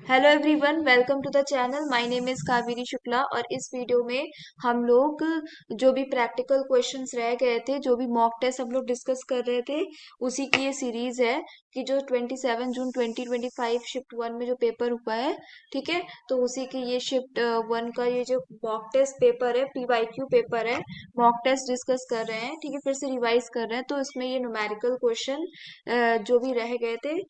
Hello everyone, welcome to the channel. My name is Kaveri Shukla और इस video में हम लोग जो भी प्रैक्टिकल क्वेश्चंस रह गए थे, जो भी मॉक टेस्ट हम लोग डिस्कस कर रहे थे, उसी की ये सीरीज है कि जो 27 जून 2025 शिफ्ट 1 में जो पेपर हुआ है, ठीक है, तो उसी की ये शिफ्ट 1 का ये जो मॉक टेस्ट पेपर है, पीवाईक्यू पेपर है, मॉक टेस्ट डिस्कस कर रहे हैं। ठीक है, फिर से रिवाइज कर रहे हैं, तो इसमें ये न्यूमेरिकल क्वेश्चन जो भी रह गए थे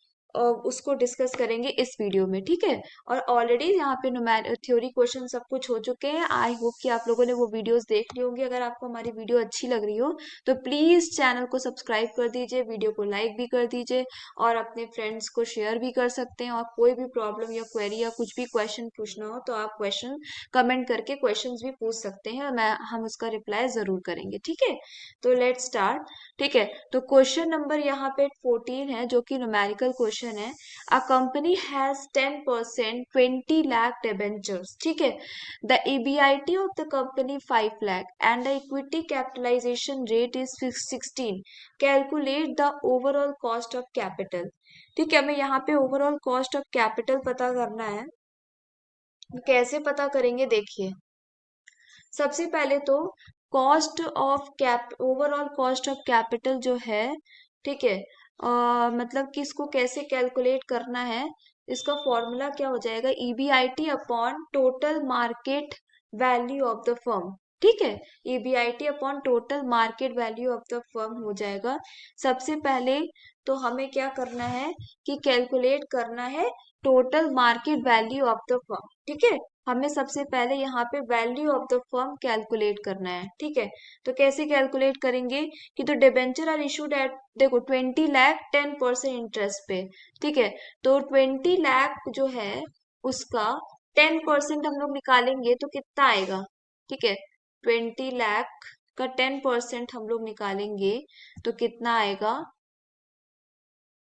उसको डिस्कस करेंगे इस वीडियो में। ठीक है, और ऑलरेडी यहाँ पे थ्योरी क्वेश्चन सब कुछ हो चुके हैं। आई होप कि आप लोगों ने वो वीडियोस देख ली होंगी। अगर आपको हमारी वीडियो अच्छी लग रही हो तो प्लीज चैनल को सब्सक्राइब कर दीजिए, वीडियो को लाइक भी कर दीजिए और अपने फ्रेंड्स को शेयर भी कर सकते हैं। और कोई भी प्रॉब्लम या क्वेरी या कुछ भी क्वेश्चन पूछना हो तो आप क्वेश्चन कमेंट करके क्वेश्चंस भी पूछ सकते हैं, हम उसका रिप्लाई जरूर करेंगे। ठीक है, तो लेट्स स्टार्ट। ठीक है, तो क्वेश्चन नंबर यहाँ पे 14 है, जो कि न्यूमेरिकल क्वेश्चन है। A company has 10% 20 lakh debentures। ठीक है, the EBIT of the company 5 lakh and the equity capitalisation rate is 16। Calculate the overall cost of capital. ठीक है, हमें यहाँ पे ओवरऑल कॉस्ट ऑफ कैपिटल पता करना है। कैसे पता करेंगे, देखिए। सबसे पहले तो cost of cap overall cost of capital जो है, ठीक है, मतलब कि इसको कैसे कैलकुलेट करना है। इसका फॉर्मूला क्या हो जाएगा, EBIT upon total market value of the firm. ठीक है, EBIT upon total market value of the firm हो जाएगा। सबसे पहले तो हमें क्या करना है कि कैलकुलेट करना है total market value of the firm. ठीक है, हमें सबसे पहले यहाँ पे value of the firm calculate करना है। ठीक है, तो कैसे कैलकुलेट करेंगे कि तो डिबेंचर आर इशूड एट, देखो 20 लाख 10% इंटरेस्ट पे। ठीक है, तो 20 लाख जो है उसका 10% हम लोग निकालेंगे तो कितना आएगा। ठीक है, 20 लाख का 10% हम लोग निकालेंगे तो कितना आएगा।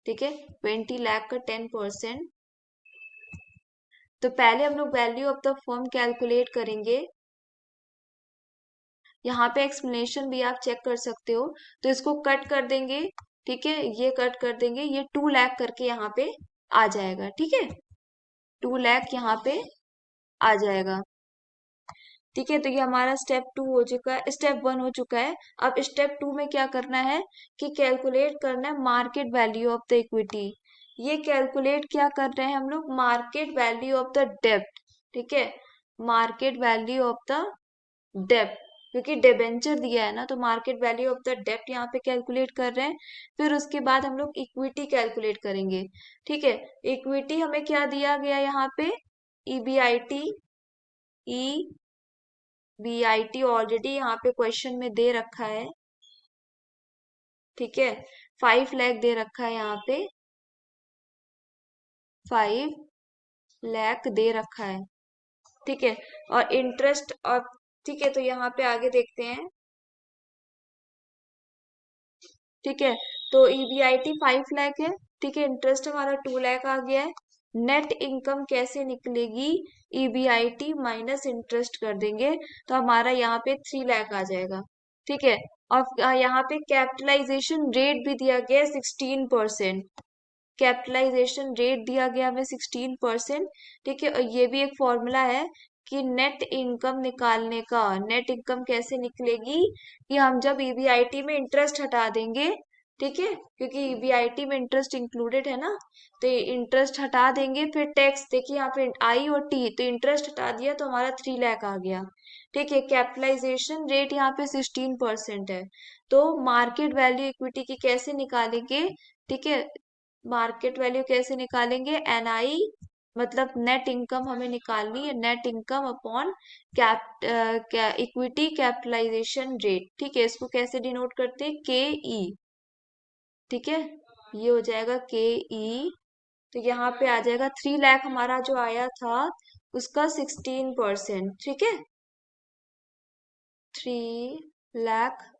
ठीक है, 20 लाख का 10%, तो पहले हम लोग value of the firm calculate करेंगे। यहाँ पे एक्सप्लेनेशन भी आप चेक कर सकते हो, तो इसको कट कर देंगे। ठीक है, ये कट कर देंगे, ये 2 लाख करके यहाँ पे आ जाएगा। ठीक है, 2 लाख यहाँ पे आ जाएगा। ठीक है, तो ये हमारा स्टेप 2 हो चुका है, स्टेप 1 हो चुका है। अब स्टेप 2 में क्या करना है कि कैलकुलेट करना है market value of the equity. ये कैलकुलेट क्या कर रहे हैं हम लोग, मार्केट वैल्यू ऑफ द डेब्ट। ठीक है, मार्केट वैल्यू ऑफ द डेप्ट, क्योंकि डिबेंचर दिया है ना, तो मार्केट वैल्यू ऑफ द डेप्ट यहाँ पे कैलकुलेट कर रहे हैं। फिर उसके बाद हम लोग इक्विटी कैलकुलेट करेंगे। ठीक है, इक्विटी हमें क्या दिया गया यहाँ पे, EBIT। EBIT ऑलरेडी यहाँ पे क्वेश्चन में दे रखा है। ठीक है, 5 लाख दे रखा है यहाँ पे, 5 लाख दे रखा है। ठीक है, और इंटरेस्ट और, ठीक है, तो यहाँ पे आगे देखते हैं। ठीक है, तो EBIT 5 लाख है। ठीक है, इंटरेस्ट हमारा 2 लाख आ गया है। नेट इनकम कैसे निकलेगी, EBIT माइनस इंटरेस्ट कर देंगे तो हमारा यहाँ पे 3 लाख आ जाएगा। ठीक है, और यहाँ पे कैपिटलाइजेशन रेट भी दिया गया है 16%। कैपिटलाइजेशन रेट दिया गया हमें 16%। ठीक है, और ये भी एक फॉर्मूला है कि नेट इनकम निकालने का। नेट इनकम कैसे निकलेगी कि हम जब EBIT में इंटरेस्ट हटा देंगे, ठीक है, क्योंकि EBIT में इंटरेस्ट इंक्लूडेड है ना, तो इंटरेस्ट हटा देंगे, फिर टैक्स देखिए यहाँ पे I और T, तो इंटरेस्ट हटा दिया तो हमारा 3 लाख आ गया। ठीक है, कैपिटलाइजेशन रेट यहाँ पे 16% है। तो मार्केट वैल्यू इक्विटी की कैसे निकालेंगे, ठीक है, मार्केट वैल्यू कैसे निकालेंगे, NI, मतलब नेट इनकम हमें निकालनी है, net income upon equity capitalisation rate. ठीक है, इसको कैसे डिनोट करते हैं, KE। ठीक है, ये हो जाएगा KE। तो यहाँ पे आ जाएगा 3 लाख हमारा जो आया था उसका 16%। ठीक है, 3 लाख।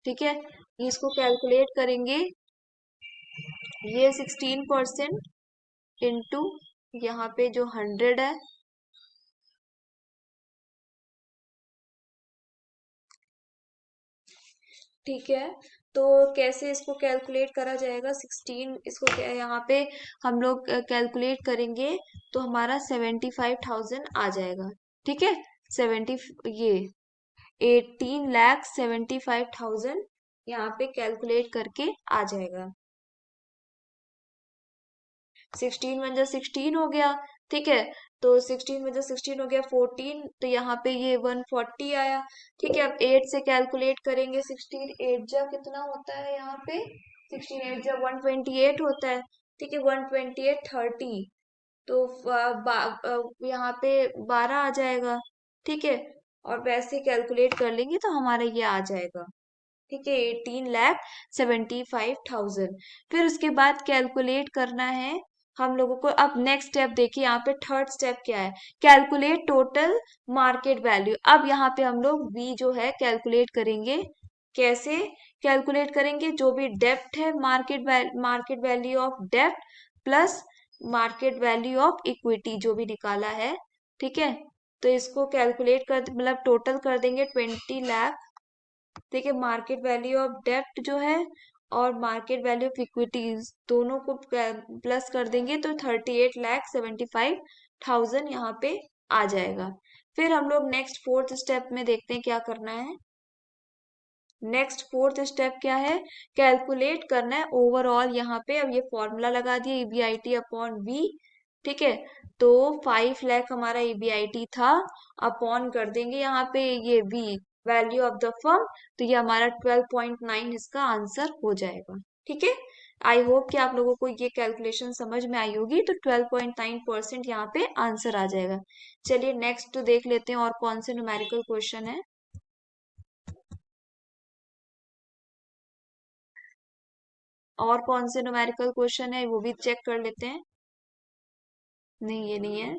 ठीक है, इसको कैलकुलेट करेंगे, ये 16% इंटू यहाँ पे जो 100 है। ठीक है, तो कैसे इसको कैलकुलेट करा जाएगा? 16 इसको यहाँ पे हम लोग कैलकुलेट करेंगे तो हमारा 75,000 आ जाएगा। ठीक है, 70 ये 18,75,000 यहाँ पे कैलकुलेट करके आ जाएगा। 16 हो गया। ठीक है, तो 16 हो गया 14, तो यहाँ पे ये 140 आया। ठीक है, अब 8 से कैलकुलेट करेंगे। 16 8 जा कितना होता है यहाँ पे? 16 8 जा 128 होता है। ठीक है, 128 30, तो यहाँ पे 12 आ जाएगा। ठीक है, और वैसे कैलकुलेट कर लेंगे तो हमारा ये आ जाएगा। ठीक है, 18,75,000। फिर उसके बाद कैलकुलेट करना है हम लोगों को। अब नेक्स्ट स्टेप देखिए, यहाँ पे थर्ड स्टेप क्या है? Calculate total market value. अब यहाँ पे हम लोग बी जो है कैलकुलेट करेंगे। कैसे कैलकुलेट करेंगे? जो भी डेप्ट है, मार्केट वैल्यू ऑफ डेप्ट plus market value of equity जो भी निकाला है। ठीक है, तो इसको कैलकुलेट कर मतलब टोटल कर देंगे 20 लाख। देखिए, मार्केट वैल्यू ऑफ डेप्ट जो है और मार्केट वैल्यू ऑफ इक्विटीज दोनों को प्लस कर देंगे तो 38,75,000 यहाँ पे आ जाएगा। फिर हम लोग नेक्स्ट फोर्थ स्टेप में देखते हैं क्या करना है। नेक्स्ट फोर्थ स्टेप क्या है? कैलकुलेट करना है ओवरऑल। यहाँ पे अब ये फॉर्मूला लगा दिया, ईबीआईटी अपॉन वी। ठीक है, तो 5 लाख हमारा ईबीआईटी था, अपॉन कर देंगे यहाँ पे ये V, value of the firm. तो ये हमारा 12.9 इसका आंसर हो जाएगा। ठीक है, आई होप कि आप लोगों को ये कैलकुलेशन समझ में आई होगी। तो 12.9% यहाँ पे आंसर आ जाएगा। चलिए नेक्स्ट देख लेते हैं और कौन से न्यूमेरिकल क्वेश्चन है। और कौन से न्यूमेरिकल क्वेश्चन है वो भी चेक कर लेते हैं। नहीं, ये नहीं है।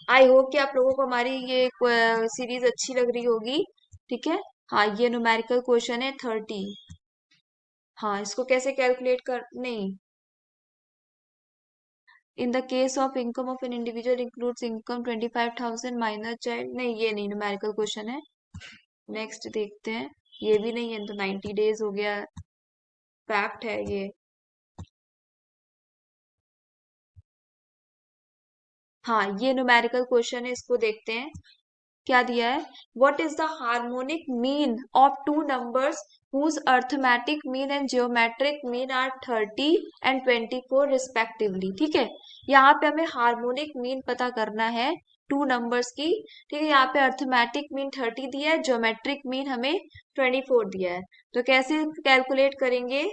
आई होप कि आप लोगों को हमारी ये सीरीज अच्छी लग रही होगी। ठीक है, हाँ, ये न्यूमेरिकल क्वेश्चन है 30। हाँ, इसको कैसे कैलकुलेट कर, नहीं, in the case of income of an individual includes income 25,000 minus child, नहीं ये नहीं न्यूमेरिकल क्वेश्चन है। नेक्स्ट देखते हैं। ये भी नहीं है, तो 90 डेज हो गया, फैक्ट है ये। हाँ, ये न्यूमेरिकल क्वेश्चन है, इसको देखते हैं। क्या दिया है? What is the harmonic mean of two numbers whose arithmetic mean and geometric mean are 30 and 24 respectively? ठीक है, यहाँ पे हमें हार्मोनिक मीन पता करना है टू नंबर्स की। ठीक है, यहाँ पे अर्थमेटिक मीन 30 दिया है, ज्योमेट्रिक मीन हमें 24 दिया है। तो कैसे कैलकुलेट करेंगे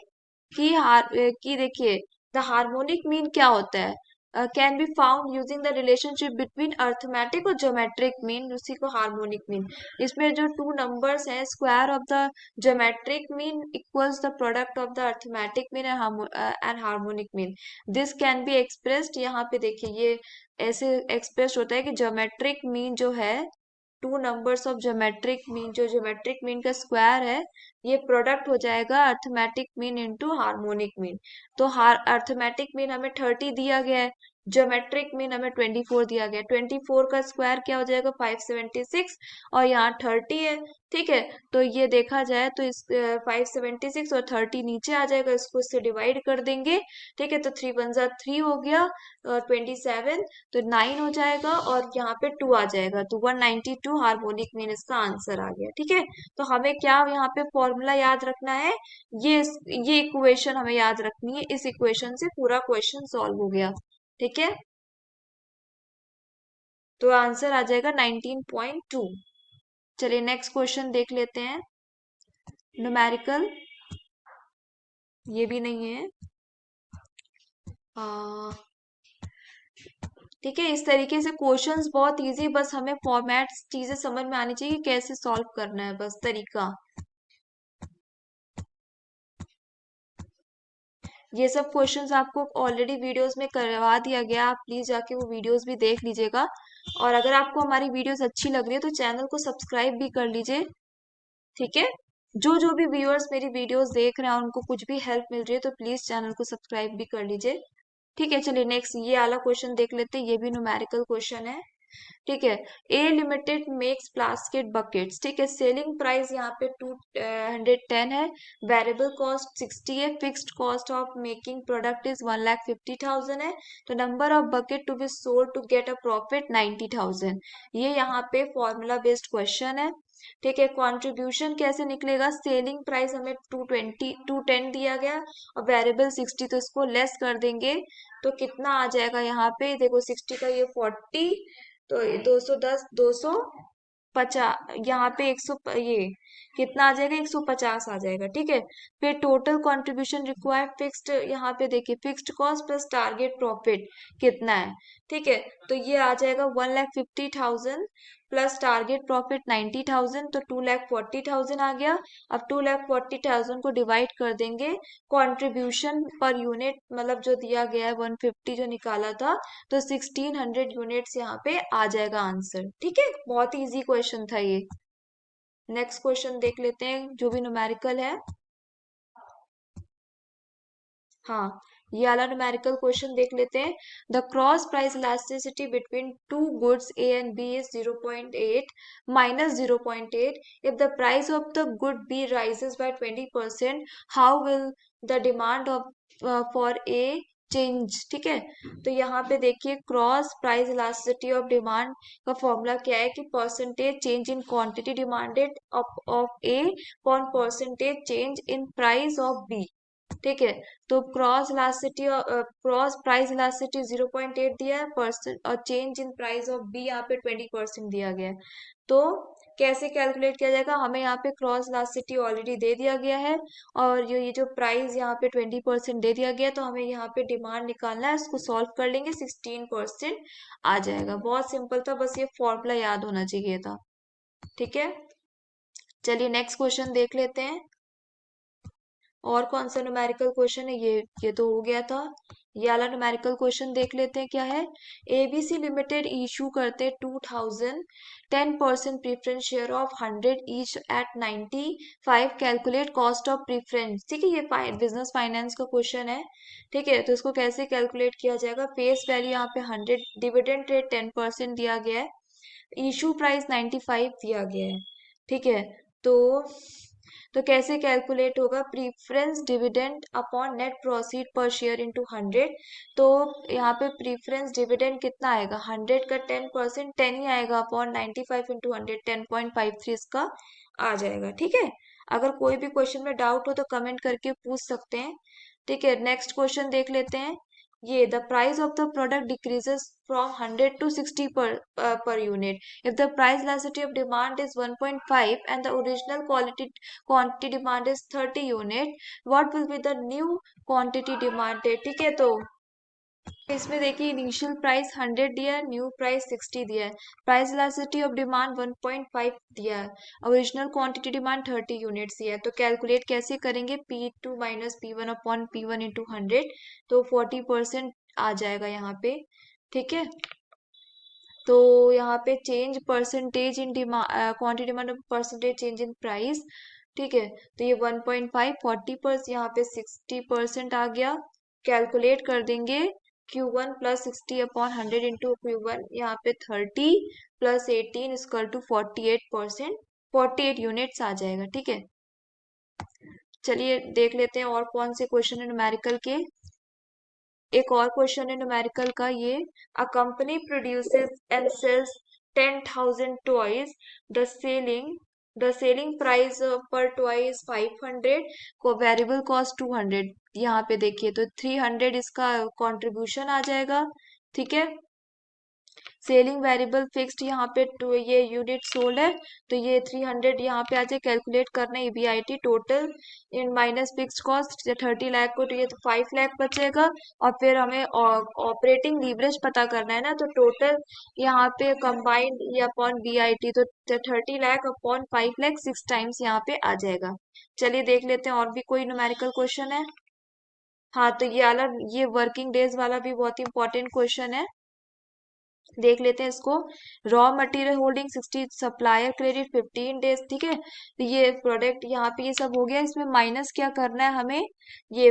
कि देखिए, द हार्मोनिक मीन क्या होता है? Can be found using the relationship between arithmetic और ज्योमेट्रिक मीन, उसी को हार्मोनिक मीन। इसमें जो टू नंबर्स हैं, square of the geometric mean equals the product of the arithmetic mean and harmonic mean. This can be expressed, यहाँ पे देखिए ये ऐसे एक्सप्रेस होता है कि ज्योमेट्रिक मीन जो है, two numbers of geometric mean, जो ज्योमेट्रिक मीन का स्क्वायर है, ये प्रोडक्ट हो जाएगा arithmetic mean into harmonic mean. तो अर्थमेटिक मीन हमें 30 दिया गया है, ज्योमेट्रिक मीन हमें 24 दिया गया है। 24 का स्क्वायर क्या हो जाएगा? 576, और यहाँ 30 है। ठीक है, तो ये देखा जाए तो इस 576 और 30 नीचे आ जाएगा, इसको इससे डिवाइड कर देंगे। ठीक है, तो 3 1 3 हो गया, और 27, तो 9 हो जाएगा, और यहाँ पे 2 आ जाएगा, तो 192 हार्मोनिक मीन इसका आंसर आ गया। ठीक है, तो हमें क्या यहाँ पे फॉर्मूला याद रखना है? ये ये इक्वेशन हमें याद रखनी है। इस इक्वेशन से पूरा क्वेश्चन सॉल्व हो गया। ठीक है, तो आंसर आ जाएगा 19.2। चलिए नेक्स्ट क्वेश्चन देख लेते हैं। न्यूमेरिकल, ये भी नहीं है। आ, ठीक है, इस तरीके से क्वेश्चंस बहुत इजी, बस हमें फॉर्मेट्स चीजें समझ में आनी चाहिए, कैसे सॉल्व करना है, बस तरीका। ये सब क्वेश्चंस आपको ऑलरेडी वीडियोस में करवा दिया गया, आप प्लीज जाके वो वीडियोस भी देख लीजिएगा। और अगर आपको हमारी वीडियोस अच्छी लग रही है तो चैनल को सब्सक्राइब भी कर लीजिए। ठीक है, जो जो भी व्यूअर्स मेरी वीडियोस देख रहे हैं उनको कुछ भी हेल्प मिल रही है तो प्लीज चैनल को सब्सक्राइब भी कर लीजिए। ठीक है, चलिए नेक्स्ट ये वाला क्वेश्चन देख लेते हैं। ये भी न्यूमेरिकल क्वेश्चन है। ठीक है। ए लिमिटेड मेक्स प्लास्टिक बकेट्स, ठीक है। सेलिंग प्राइस यहाँ पे 210 है, वेरिएबल कॉस्ट 60 है, fixed cost of making product is 1,50,000 है, तो number of bucket to be sold to get a profit 90,000। ये यहाँ पे फॉर्मूला बेस्ड क्वेश्चन है, ठीक है। कंट्रीब्यूशन कैसे निकलेगा, सेलिंग प्राइस हमें 210 दिया गया और वेरिएबल 60, तो इसको लेस कर देंगे तो कितना आ जाएगा यहाँ पे, देखो 60 का ये 40, तो 210, 250, यहाँ पे 100, ये कितना आ जाएगा, 150 आ जाएगा, ठीक है। फिर टोटल कंट्रीब्यूशन रिक्वायर्ड फिक्स्ड, यहाँ पे देखिए fixed cost plus target profit कितना है, ठीक है। तो ये आ जाएगा 1,50,000 प्लस टारगेट प्रॉफिट 90,000, तो 2,40,000 आ गया। अब 2,40,000 को डिवाइड कर देंगे कंट्रीब्यूशन पर यूनिट, मतलब जो दिया गया है 150 जो निकाला था, तो 1600 यूनिट्स यहाँ पे आ जाएगा आंसर, ठीक है। बहुत ही इजी क्वेश्चन था ये। नेक्स्ट क्वेश्चन देख लेते हैं जो भी न्यूमेरिकल है। हाँ, ये वाला न्यूमेरिकल क्वेश्चन देख लेते हैं। The cross price elasticity between two goods A and B is 0.8 minus 0.8. If the price of the good B rises by 20%, how will the demand of for A change, ठीक है। तो यहाँ पे देखिए cross price elasticity of demand का formula क्या है कि percentage change in quantity demanded of A upon percentage change in price of B, ठीक है। तो क्रॉस प्राइस इलास्टिसिटी 0.8 दिया है परसेंट, और change in price of B यहाँ पे 20% दिया गया है। तो कैसे कैलकुलेट किया जाएगा, हमें यहाँ पे क्रॉस इलास्टिसिटी ऑलरेडी दे दिया गया है, और ये जो प्राइस यहाँ पे 20% दे दिया गया है, तो हमें यहाँ पे डिमांड निकालना है, इसको सॉल्व कर लेंगे 16% आ जाएगा। बहुत सिंपल था, बस ये फॉर्मूला याद होना चाहिए था, ठीक है। चलिए नेक्स्ट क्वेश्चन देख लेते हैं। और कौन सा न्यूमेरिकल क्वेश्चन है, ये तो हो गया था। ये वाला न्यूमेरिकल क्वेश्चन देख लेते हैं क्या है। एबीसी लिमिटेड इशू करते 2000 10% preference share of 100 each eight 95, calculate cost of preference, ठीक है। ये बिजनेस फाइनेंस का क्वेश्चन है, ठीक है। तो इसको कैसे कैलकुलेट किया जाएगा, फेस वैल्यू यहाँ पे 100, डिविडेंड रेट 10% दिया गया है, इशू प्राइस 95 दिया गया है, ठीक है। तो कैसे कैलकुलेट होगा, preference dividend upon net proceed पर शेयर इंटू 100। तो यहाँ पे प्रीफरेंस डिविडेंड कितना आएगा, 100 का 10%, 10 ही आएगा अपॉन 95 इंटू 100, 10.53 इसका आ जाएगा, ठीक है। अगर कोई भी क्वेश्चन में डाउट हो तो कमेंट करके पूछ सकते हैं, ठीक है। नेक्स्ट क्वेश्चन देख लेते हैं। ये the price of the product decreases from 100 to 60 per unit. If the price elasticity of demand is 1.5 and the original quantity demand is 30 unit, what will be the new quantity demanded, ठीक है। तो इसमें देखिए initial price 100 दिया है, new price 60 दिया है, price elasticity of demand 1.5 दिया है, ओरिजिनल क्वांटिटी डिमांड 30 यूनिट्स दिया है। तो कैलकुलेट कैसे करेंगे, P2 minus P1 upon P1 into 100, तो 40% आ जाएगा यहाँ पे, ठीक है। तो यहाँ पे change percentage in demand quantity demand percentage change in price, ठीक है। तो ये 1.5 40%, यहाँ पे 60% आ गया। कैलकुलेट कर देंगे Q1 plus 60 upon 100 into Q1, यहाँ पे 30 प्लस 18 इक्वल टू 48%, 48 यूनिट्स आ जाएगा, ठीक है। चलिए देख लेते हैं और कौन से क्वेश्चन है न्यूमेरिकल के। एक और क्वेश्चन है न्यूमेरिकल का, ये a company produces and sells 10,000 toys, the selling price per toy is 500, को वेरिएबल कॉस्ट 200, यहाँ पे देखिए तो 300 इसका कंट्रीब्यूशन आ जाएगा, ठीक है। सेलिंग वेरिएबल फिक्स्ड यहाँ पे ये यूनिट सोल्ड है, तो ये 300 यहाँ पे आ जाए। कैलकुलेट करना है ईबीआईटी टोटल इन माइनस फिक्स्ड कॉस्ट 30 लाख को, तो ये तो 5 लाख बचेगा। और फिर हमें ऑपरेटिंग लीवरेज पता करना है ना, तो टोटल यहाँ पे कंबाइंड ये अपॉन बीआईटी, तो 30 लाख अपॉन 5 लाख 6 टाइम्स यहाँ पे आ जाएगा। चलिए देख लेते हैं और भी कोई न्यूमेरिकल क्वेश्चन है। हाँ, तो ये वर्किंग डेज वाला भी बहुत इंपॉर्टेंट क्वेश्चन है, देख लेते हैं इसको। Raw material holding 60, supplier credit 15 days, ठीक है। तो ये प्रोडक्ट यहाँ पे ये सब हो गया, इसमें माइनस क्या करना है हमें, ये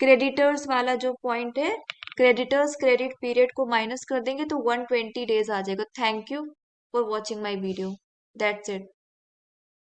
क्रेडिटर्स वाला जो पॉइंट है, क्रेडिटर्स क्रेडिट पीरियड को माइनस कर देंगे तो 120 डेज आ जाएगा। Thank you for watching my video. That's it.